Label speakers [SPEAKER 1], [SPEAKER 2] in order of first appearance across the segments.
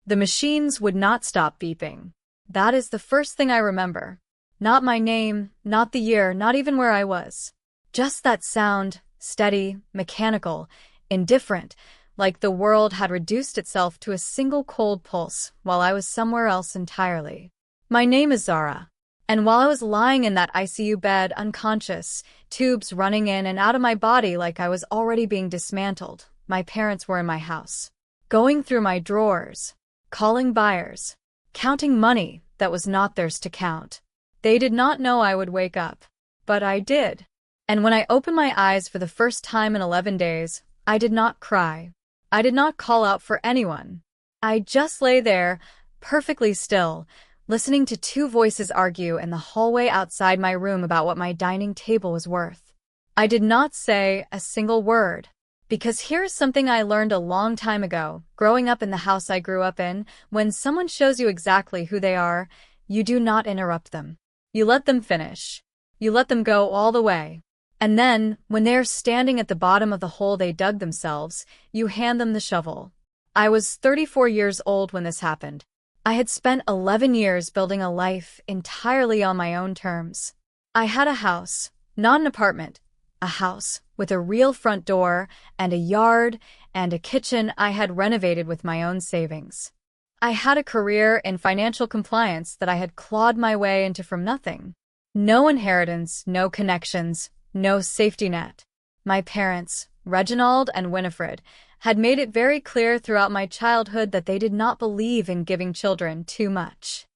[SPEAKER 1] The machines would not stop beeping. That is the first thing I remember. Not my name, not the year, not even where I was. Just that sound, steady, mechanical, indifferent, like the world had reduced itself to a single cold pulse while I was somewhere else entirely. My name is Zara. And while I was lying in that ICU bed unconscious, tubes running in and out of my body like I was already being dismantled, my parents were in my house. Going through my drawers, calling buyers, counting money that was not theirs to count. They did not know I would wake up, but I did. And when I opened my eyes for the first time in 11 days, I did not cry. I did not call out for anyone. I just lay there, perfectly still, listening to two voices argue in the hallway outside my room about what my dining table was worth. I did not say a single word. Because here's something I learned a long time ago, growing up in the house I grew up in: when someone shows you exactly who they are, you do not interrupt them. You let them finish. You let them go all the way. And then, when they are standing at the bottom of the hole they dug themselves, you hand them the shovel. I was 34 years old when this happened. I had spent 11 years building a life entirely on my own terms. I had a house, not an apartment, a house with a real front door and a yard and a kitchen I had renovated with my own savings. I had a career in financial compliance that I had clawed my way into from nothing. No inheritance, no connections, no safety net. My parents, Reginald and Winifred, had made it very clear throughout my childhood that they did not believe in giving children too much.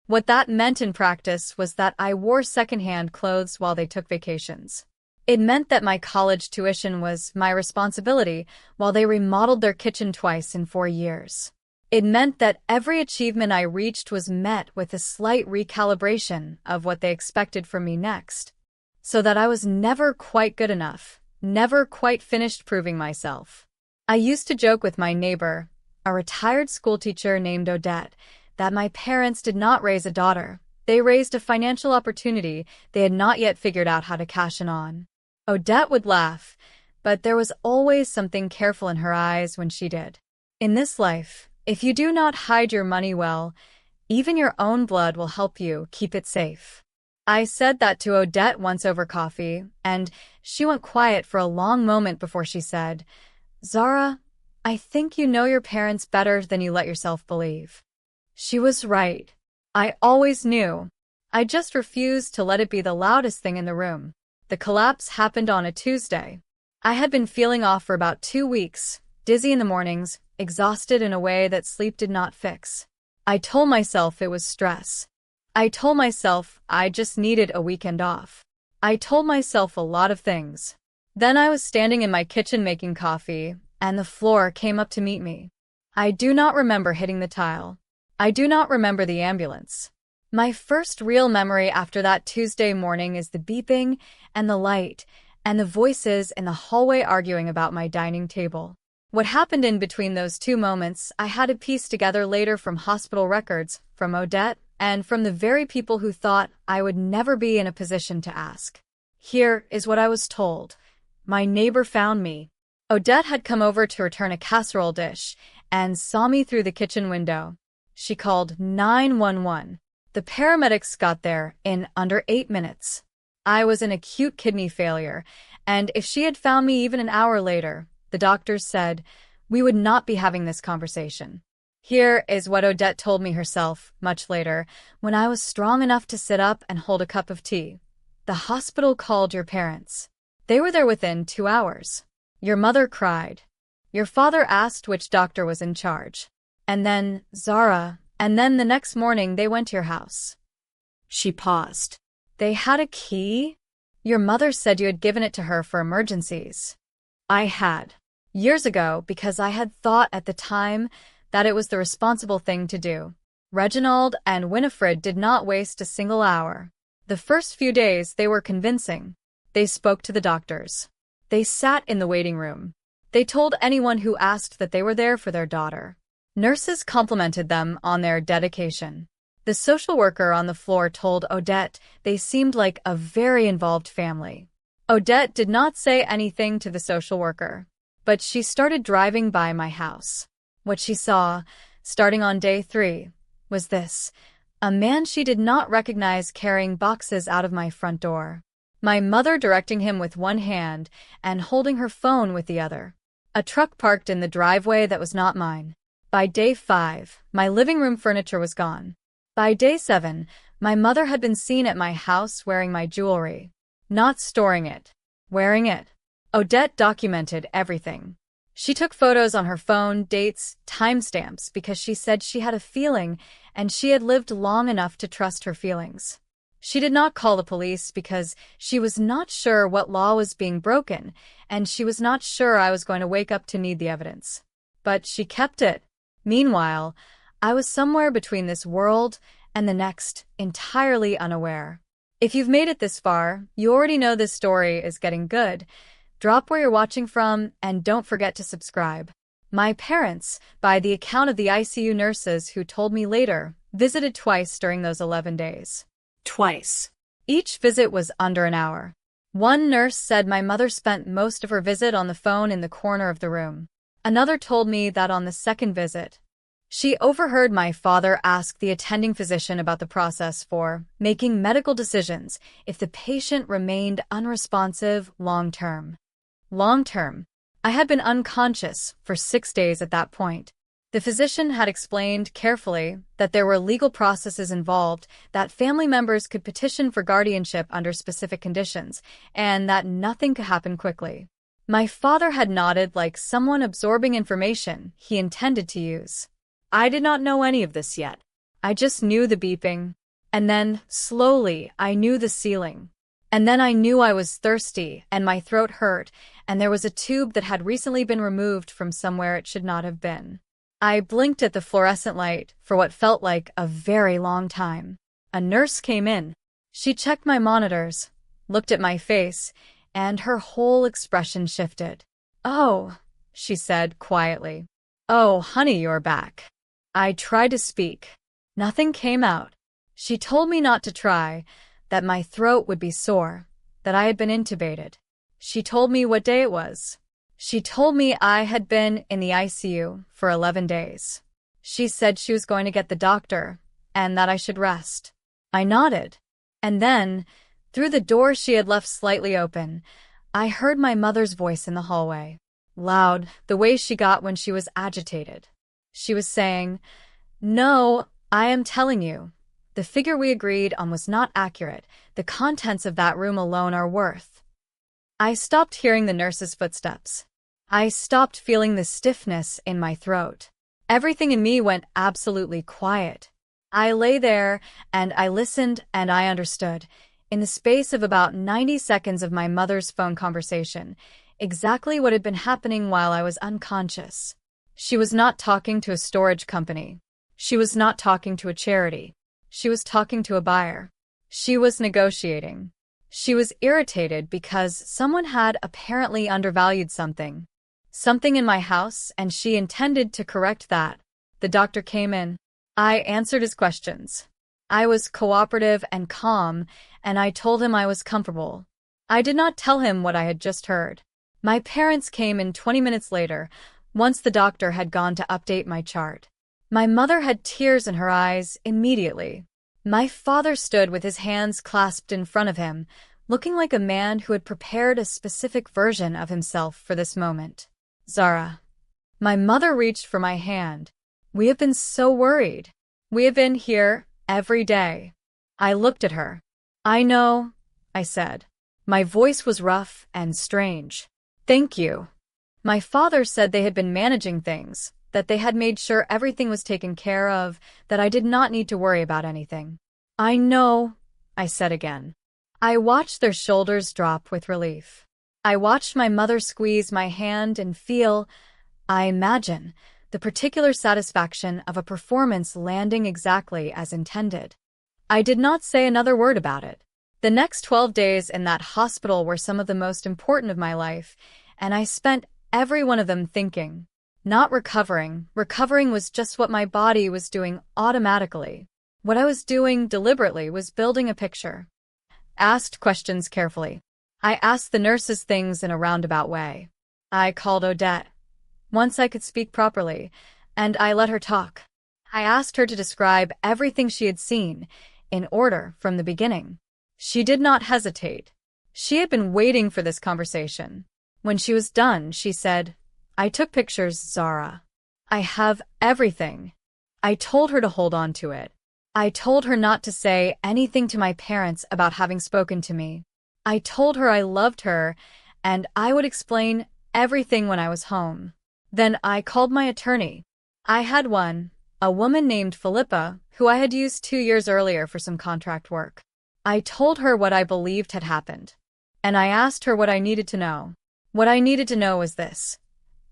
[SPEAKER 1] What that meant in practice was that I wore secondhand clothes while they took vacations. It meant that my college tuition was my responsibility while they remodeled their kitchen twice in 4 years. It meant that every achievement I reached was met with a slight recalibration of what they expected from me next, so that I was never quite good enough, never quite finished proving myself. I used to joke with my neighbor, a retired schoolteacher named Odette, that my parents did not raise a daughter. They raised a financial opportunity they had not yet figured out how to cash in on. Odette would laugh, but there was always something careful in her eyes when she did. In this life, if you do not hide your money well, even your own blood will help you keep it safe. I said that to Odette once over coffee, and she went quiet for a long moment before she said, "Zara, I think you know your parents better than you let yourself believe." She was right. I always knew. I just refused to let it be the loudest thing in the room. The collapse happened on a Tuesday. I had been feeling off for about 2 weeks, dizzy in the mornings, exhausted in a way that sleep did not fix. I told myself it was stress. I told myself I just needed a weekend off. I told myself a lot of things. Then I was standing in my kitchen making coffee, and the floor came up to meet me. I do not remember hitting the tile. I do not remember the ambulance. My first real memory after that Tuesday morning is the beeping and the light and the voices in the hallway arguing about my dining table. What happened in between those two moments I had to piece together later from hospital records, from Odette, and from the very people who thought I would never be in a position to ask. Here is what I was told. My neighbor found me. Odette had come over to return a casserole dish and saw me through the kitchen window. She called 911. The paramedics got there in under 8 minutes. I was an acute kidney failure, and if she had found me even an hour later, the doctors said, we would not be having this conversation. Here is what Odette told me herself, much later, when I was strong enough to sit up and hold a cup of tea. The hospital called your parents. They were there within 2 hours. Your mother cried. Your father asked which doctor was in charge. And then, Zara, and then the next morning they went to your house. She paused. They had a key? Your mother said you had given it to her for emergencies. I had. Years ago, because I had thought at the time that it was the responsible thing to do. Reginald and Winifred did not waste a single hour. The first few days they were convincing. They spoke to the doctors. They sat in the waiting room. They told anyone who asked that they were there for their daughter. Nurses complimented them on their dedication. The social worker on the floor told Odette they seemed like a very involved family. Odette did not say anything to the social worker, but she started driving by my house. What she saw starting on day 3, was this: a man she did not recognize carrying boxes out of my front door. My mother directing him with one hand and holding her phone with the other. A truck parked in the driveway that was not mine. By day 5, my living room furniture was gone. By day 7, my mother had been seen at my house wearing my jewelry. Not storing it. Wearing it. Odette documented everything. She took photos on her phone, dates, timestamps, because she said she had a feeling and she had lived long enough to trust her feelings. She did not call the police because she was not sure what law was being broken, and she was not sure I was going to wake up to need the evidence. But she kept it. Meanwhile, I was somewhere between this world and the next, entirely unaware. If you've made it this far, you already know this story is getting good. Drop where you're watching from, and don't forget to subscribe. My parents, by the account of the ICU nurses who told me later, visited twice during those 11 days. Twice. Each visit was under an hour. One nurse said my mother spent most of her visit on the phone in the corner of the room. Another told me that on the second visit, she overheard my father ask the attending physician about the process for making medical decisions if the patient remained unresponsive long-term. Long-term. I had been unconscious for 6 days at that point. The physician had explained carefully that there were legal processes involved, that family members could petition for guardianship under specific conditions, and that nothing could happen quickly. My father had nodded like someone absorbing information he intended to use. I did not know any of this yet. I just knew the beeping. And then, slowly, I knew the ceiling. And then I knew I was thirsty, and my throat hurt, and there was a tube that had recently been removed from somewhere it should not have been. I blinked at the fluorescent light for what felt like a very long time. A nurse came in. She checked my monitors, looked at my face, and her whole expression shifted. "Oh," she said quietly. "Oh, honey, you're back." I tried to speak. Nothing came out. She told me not to try, that my throat would be sore, that I had been intubated. She told me what day it was. She told me I had been in the ICU for 11 days. She said she was going to get the doctor, and that I should rest. I nodded. And then, through the door she had left slightly open, I heard my mother's voice in the hallway. Loud, the way she got when she was agitated. She was saying, "No, I am telling you. The figure we agreed on was not accurate. The contents of that room alone are worth." I stopped hearing the nurse's footsteps. I stopped feeling the stiffness in my throat. Everything in me went absolutely quiet. I lay there, and I listened, and I understood, in the space of about 90 seconds of my mother's phone conversation, exactly what had been happening while I was unconscious. She was not talking to a storage company. She was not talking to a charity. She was talking to a buyer. She was negotiating. She was irritated because someone had apparently undervalued something. Something in my house, and she intended to correct that. The doctor came in. I answered his questions. I was cooperative and calm, and I told him I was comfortable. I did not tell him what I had just heard. My parents came in 20 minutes later, once the doctor had gone to update my chart. My mother had tears in her eyes immediately. My father stood with his hands clasped in front of him, looking like a man who had prepared a specific version of himself for this moment. "Zara." My mother reached for my hand. "We have been so worried. We have been here every day." I looked at her. "I know," I said. My voice was rough and strange. "Thank you." My father said they had been managing things, that they had made sure everything was taken care of, that I did not need to worry about anything. "I know," I said again. I watched their shoulders drop with relief. I watched my mother squeeze my hand and feel, I imagine, the particular satisfaction of a performance landing exactly as intended. I did not say another word about it. The next 12 days in that hospital were some of the most important of my life, and I spent every one of them thinking. Not recovering. Recovering was just what my body was doing automatically. What I was doing deliberately was building a picture. Asked questions carefully. I asked the nurses things in a roundabout way. I called Odette. Once I could speak properly, and I let her talk. I asked her to describe everything she had seen, in order from the beginning. She did not hesitate. She had been waiting for this conversation. When she was done, she said, "I took pictures, Zara. I have everything." I told her to hold on to it. I told her not to say anything to my parents about having spoken to me. I told her I loved her, and I would explain everything when I was home. Then I called my attorney. I had one, a woman named Philippa, who I had used 2 years earlier for some contract work. I told her what I believed had happened, and I asked her what I needed to know. What I needed to know was this.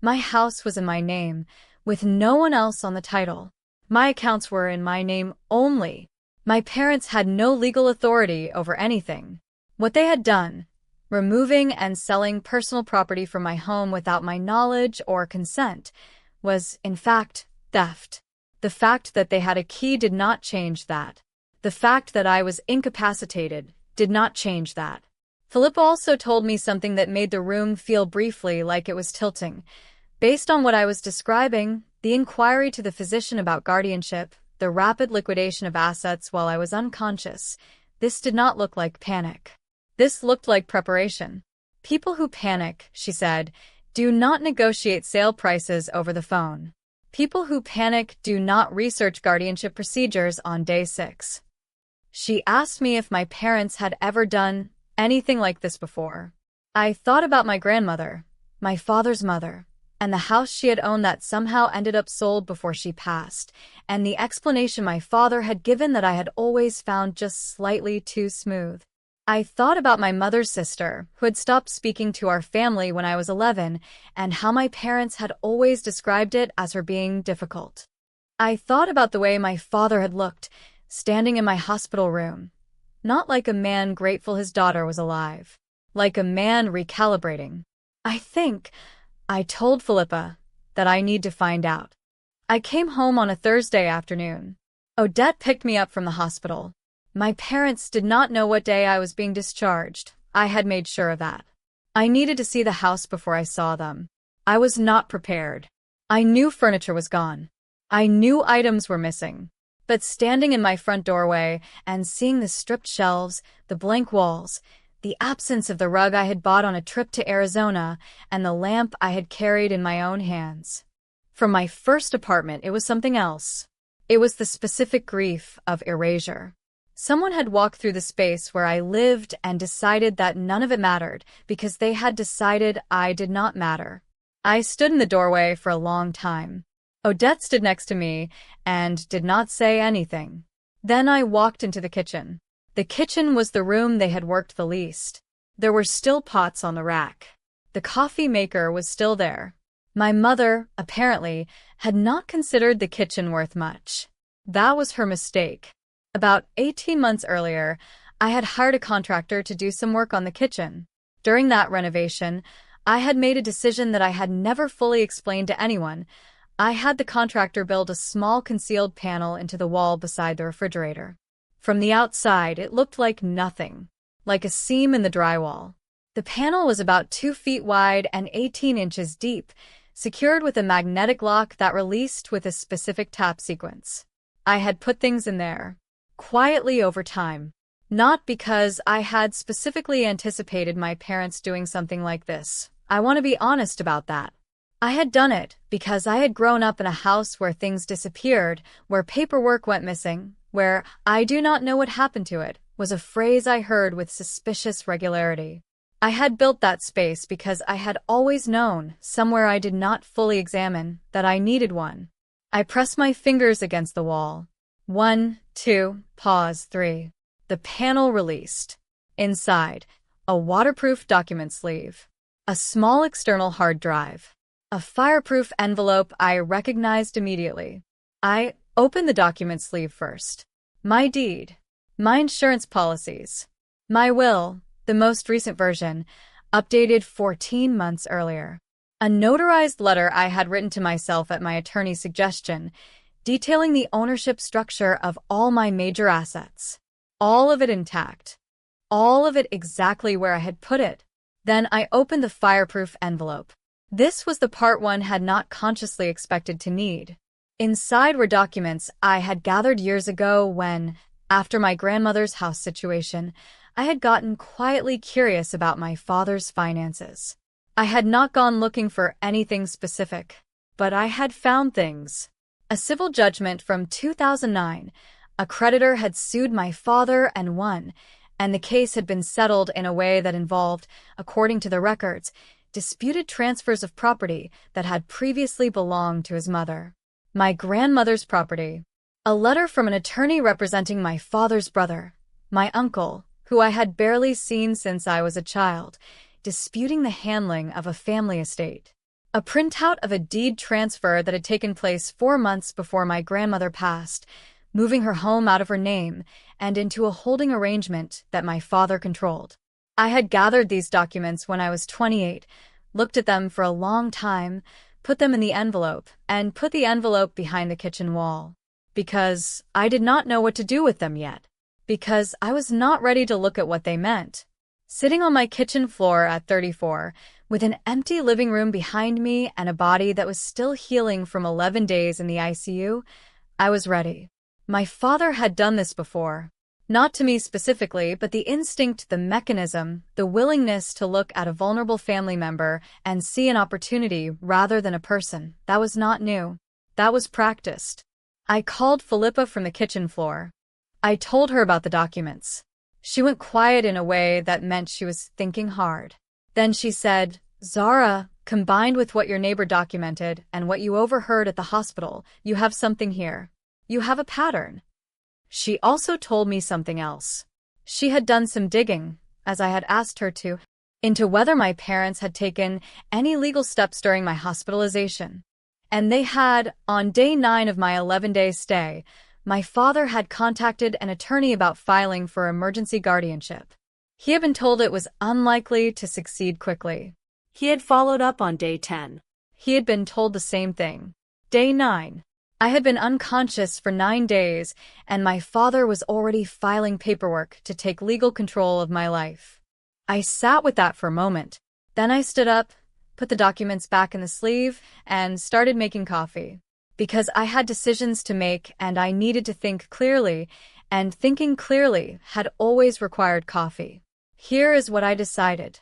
[SPEAKER 1] My house was in my name, with no one else on the title. My accounts were in my name only. My parents had no legal authority over anything. What they had done, removing and selling personal property from my home without my knowledge or consent, was, in fact, theft. The fact that they had a key did not change that. The fact that I was incapacitated did not change that. Philippa also told me something that made the room feel briefly like it was tilting. Based on what I was describing, the inquiry to the physician about guardianship, the rapid liquidation of assets while I was unconscious, this did not look like panic. This looked like preparation. People who panic, she said, do not negotiate sale prices over the phone. People who panic do not research guardianship procedures on day 6. She asked me if my parents had ever done anything like this before. I thought about my grandmother, my father's mother, and the house she had owned that somehow ended up sold before she passed, and the explanation my father had given that I had always found just slightly too smooth. I thought about my mother's sister, who had stopped speaking to our family when I was 11, and how my parents had always described it as her being difficult. I thought about the way my father had looked, standing in my hospital room, not like a man grateful his daughter was alive, like a man recalibrating. I told Philippa that I need to find out. I came home on a Thursday afternoon. Odette picked me up from the hospital. My parents did not know what day I was being discharged. I had made sure of that. I needed to see the house before I saw them. I was not prepared. I knew furniture was gone. I knew items were missing. But standing in my front doorway and seeing the stripped shelves, the blank walls, the absence of the rug I had bought on a trip to Arizona, and the lamp I had carried in my own hands. From my first apartment, it was something else. It was the specific grief of erasure. Someone had walked through the space where I lived and decided that none of it mattered because they had decided I did not matter. I stood in the doorway for a long time. Odette stood next to me and did not say anything. Then I walked into the kitchen. The kitchen was the room they had worked the least. There were still pots on the rack. The coffee maker was still there. My mother, apparently, had not considered the kitchen worth much. That was her mistake. About 18 months earlier, I had hired a contractor to do some work on the kitchen. During that renovation, I had made a decision that I had never fully explained to anyone. I had the contractor build a small concealed panel into the wall beside the refrigerator. From the outside, it looked like nothing, like a seam in the drywall. The panel was about 2 feet wide and 18 inches deep, secured with a magnetic lock that released with a specific tap sequence. I had put things in there, quietly over time, not because I had specifically anticipated my parents doing something like this. I want to be honest about that. I had done it because I had grown up in a house where things disappeared, where paperwork went missing, where "I do not know what happened to it" was a phrase I heard with suspicious regularity. I had built that space because I had always known, somewhere I did not fully examine, that I needed one. I pressed my fingers against the wall. 1, 2, pause, 3. The panel released. Inside, a waterproof document sleeve. A small external hard drive. A fireproof envelope I recognized immediately. I opened the document sleeve first. My deed. My insurance policies. My will, the most recent version, updated 14 months earlier. A notarized letter I had written to myself at my attorney's suggestion, detailing the ownership structure of all my major assets. All of it intact. All of it exactly where I had put it. Then I opened the fireproof envelope. This was the part one had not consciously expected to need. Inside were documents I had gathered years ago when, after my grandmother's house situation, I had gotten quietly curious about my father's finances. I had not gone looking for anything specific, but I had found things. A civil judgment from 2009. A creditor had sued my father and won, and the case had been settled in a way that involved, according to the records, disputed transfers of property that had previously belonged to his mother. My grandmother's property. A letter from an attorney representing my father's brother, my uncle, who I had barely seen since I was a child, disputing the handling of a family estate. A printout of a deed transfer that had taken place 4 months before my grandmother passed, moving her home out of her name and into a holding arrangement that my father controlled. I had gathered these documents when I was 28, looked at them for a long time, put them in the envelope, and put the envelope behind the kitchen wall. Because I did not know what to do with them yet. Because I was not ready to look at what they meant. Sitting on my kitchen floor at 34, with an empty living room behind me and a body that was still healing from 11 days in the ICU, I was ready. My father had done this before. Not to me specifically, but the instinct, the mechanism, the willingness to look at a vulnerable family member and see an opportunity rather than a person, that was not new. That was practiced. I called Philippa from the kitchen floor. I told her about the documents. She went quiet in a way that meant she was thinking hard. Then she said, "Zara, combined with what your neighbor documented and what you overheard at the hospital, you have something here. You have a pattern." She also told me something else. She had done some digging, as I had asked her to, into whether my parents had taken any legal steps during my hospitalization. And they had, on day 9 of my 11-day stay, my father had contacted an attorney about filing for emergency guardianship. He had been told it was unlikely to succeed quickly. He had followed up on day 10. He had been told the same thing. Day 9. I had been unconscious for 9 days, and my father was already filing paperwork to take legal control of my life. I sat with that for a moment. Then I stood up, put the documents back in the sleeve, and started making coffee. Because I had decisions to make and I needed to think clearly, and thinking clearly had always required coffee. Here is what I decided.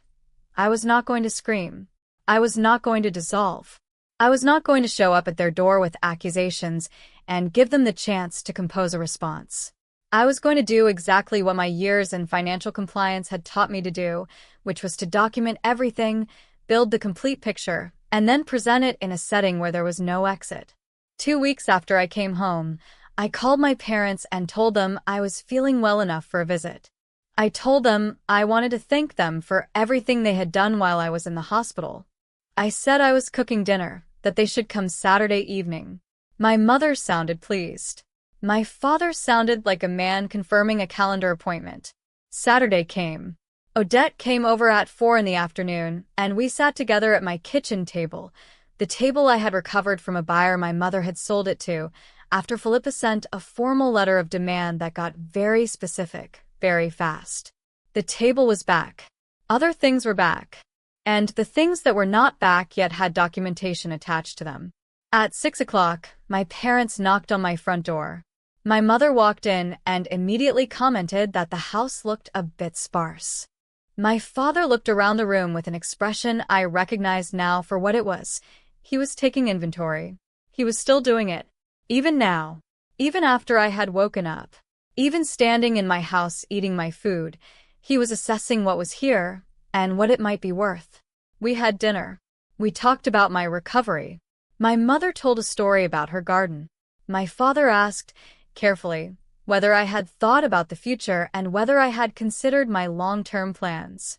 [SPEAKER 1] I was not going to scream. I was not going to dissolve. I was not going to show up at their door with accusations and give them the chance to compose a response. I was going to do exactly what my years in financial compliance had taught me to do, which was to document everything, build the complete picture, and then present it in a setting where there was no exit. 2 weeks after I came home, I called my parents and told them I was feeling well enough for a visit. I told them I wanted to thank them for everything they had done while I was in the hospital. I said I was cooking dinner, that they should come Saturday evening. My mother sounded pleased. My father sounded like a man confirming a calendar appointment. Saturday came. Odette came over at 4 in the afternoon, and we sat together at my kitchen table, the table I had recovered from a buyer my mother had sold it to, after Philippa sent a formal letter of demand that got very specific, very fast. The table was back. Other things were back. And the things that were not back yet had documentation attached to them. At 6 o'clock, my parents knocked on my front door. My mother walked in and immediately commented that the house looked a bit sparse. My father looked around the room with an expression I recognized now for what it was. He was taking inventory. He was still doing it. Even now. Even after I had woken up. Even standing in my house eating my food, he was assessing what was here and what it might be worth. We had dinner. We talked about my recovery. My mother told a story about her garden. My father asked, carefully, whether I had thought about the future and whether I had considered my long-term plans.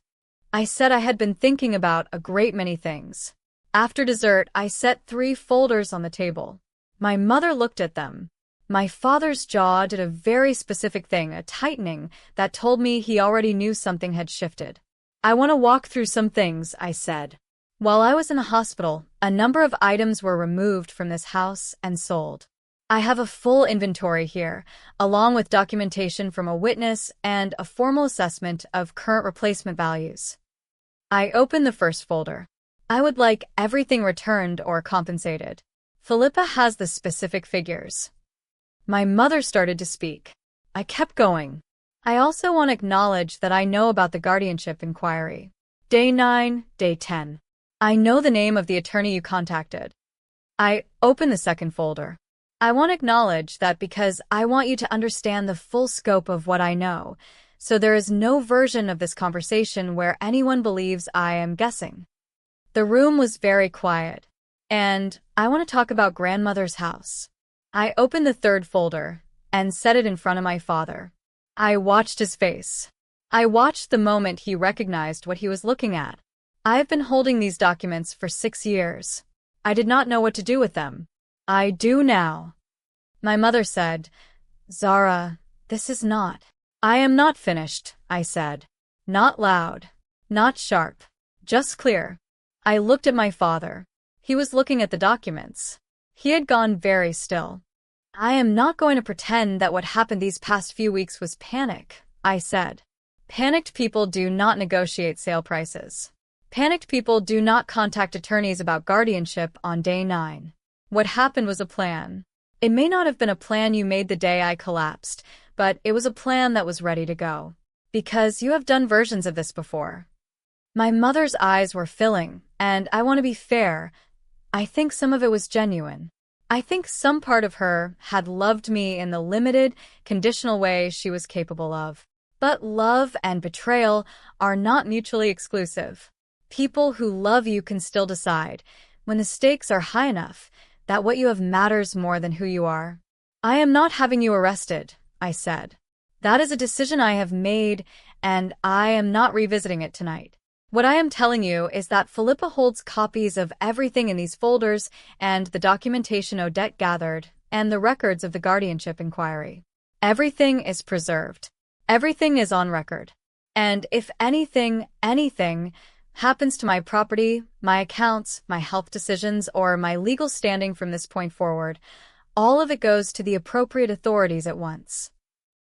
[SPEAKER 1] I said I had been thinking about a great many things. After dessert, I set 3 folders on the table. My mother looked at them. My father's jaw did a very specific thing, a tightening, that told me he already knew something had shifted. "I want to walk through some things," I said. While I was in the hospital, a number of items were removed from this house and sold. I have a full inventory here, along with documentation from a witness and a formal assessment of current replacement values. I opened the first folder. I would like everything returned or compensated. Philippa has the specific figures. My mother started to speak. I kept going. I also want to acknowledge that I know about the guardianship inquiry. Day 9, Day 10. I know the name of the attorney you contacted. I open the second folder. I want to acknowledge that because I want you to understand the full scope of what I know, so there is no version of this conversation where anyone believes I am guessing. The room was very quiet, and I want to talk about grandmother's house. I opened the third folder and set it in front of my father. I watched his face. I watched the moment he recognized what he was looking at. I have been holding these documents for 6 years. I did not know what to do with them. I do now. My mother said, Zara, this is not. I am not finished, I said. Not loud. Not sharp. Just clear. I looked at my father. He was looking at the documents. He had gone very still. I am not going to pretend that what happened these past few weeks was panic, I said. Panicked people do not negotiate sale prices. Panicked people do not contact attorneys about guardianship on day 9. What happened was a plan. It may not have been a plan you made the day I collapsed, but it was a plan that was ready to go. Because you have done versions of this before. My mother's eyes were filling, and I want to be fair. I think some of it was genuine. I think some part of her had loved me in the limited, conditional way she was capable of. But love and betrayal are not mutually exclusive. People who love you can still decide, when the stakes are high enough, that what you have matters more than who you are. I am not having you arrested, I said. That is a decision I have made, and I am not revisiting it tonight. What I am telling you is that Philippa holds copies of everything in these folders and the documentation Odette gathered and the records of the guardianship inquiry. Everything is preserved. Everything is on record. And if anything happens to my property, my accounts, my health decisions, or my legal standing from this point forward, all of it goes to the appropriate authorities at once.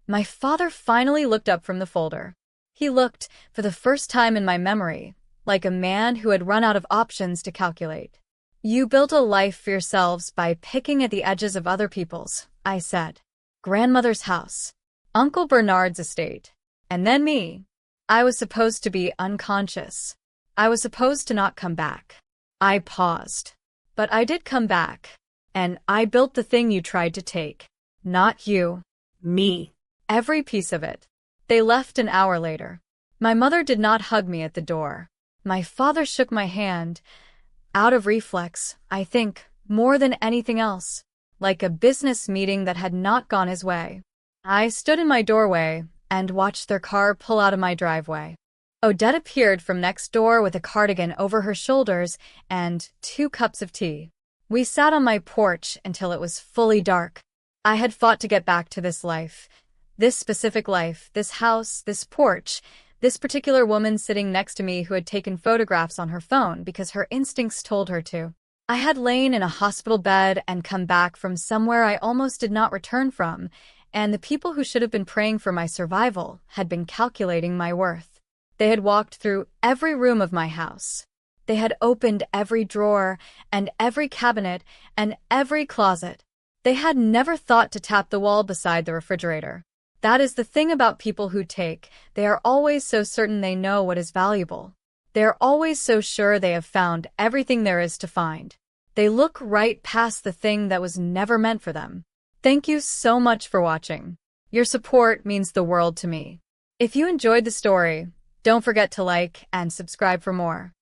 [SPEAKER 1] My father finally looked up from the folder. He looked, for the first time in my memory, like a man who had run out of options to calculate. You built a life for yourselves by picking at the edges of other people's, I said. Grandmother's house, Uncle Bernard's estate, and then me. I was supposed to be unconscious. I was supposed to not come back. I paused. But I did come back, and I built the thing you tried to take. Not you. Me. Every piece of it. They left an hour later. My mother did not hug me at the door. My father shook my hand, out of reflex, I think, more than anything else, like a business meeting that had not gone his way. I stood in my doorway and watched their car pull out of my driveway. Odette appeared from next door with a cardigan over her shoulders and 2 cups of tea. We sat on my porch until it was fully dark. I had fought to get back to this life. This specific life, this house, this porch, this particular woman sitting next to me who had taken photographs on her phone because her instincts told her to. I had lain in a hospital bed and come back from somewhere I almost did not return from, and the people who should have been praying for my survival had been calculating my worth. They had walked through every room of my house. They had opened every drawer and every cabinet and every closet. They had never thought to tap the wall beside the refrigerator. That is the thing about people who take. They are always so certain they know what is valuable. They are always so sure they have found everything there is to find. They look right past the thing that was never meant for them. Thank you so much for watching. Your support means the world to me. If you enjoyed the story, don't forget to like and subscribe for more.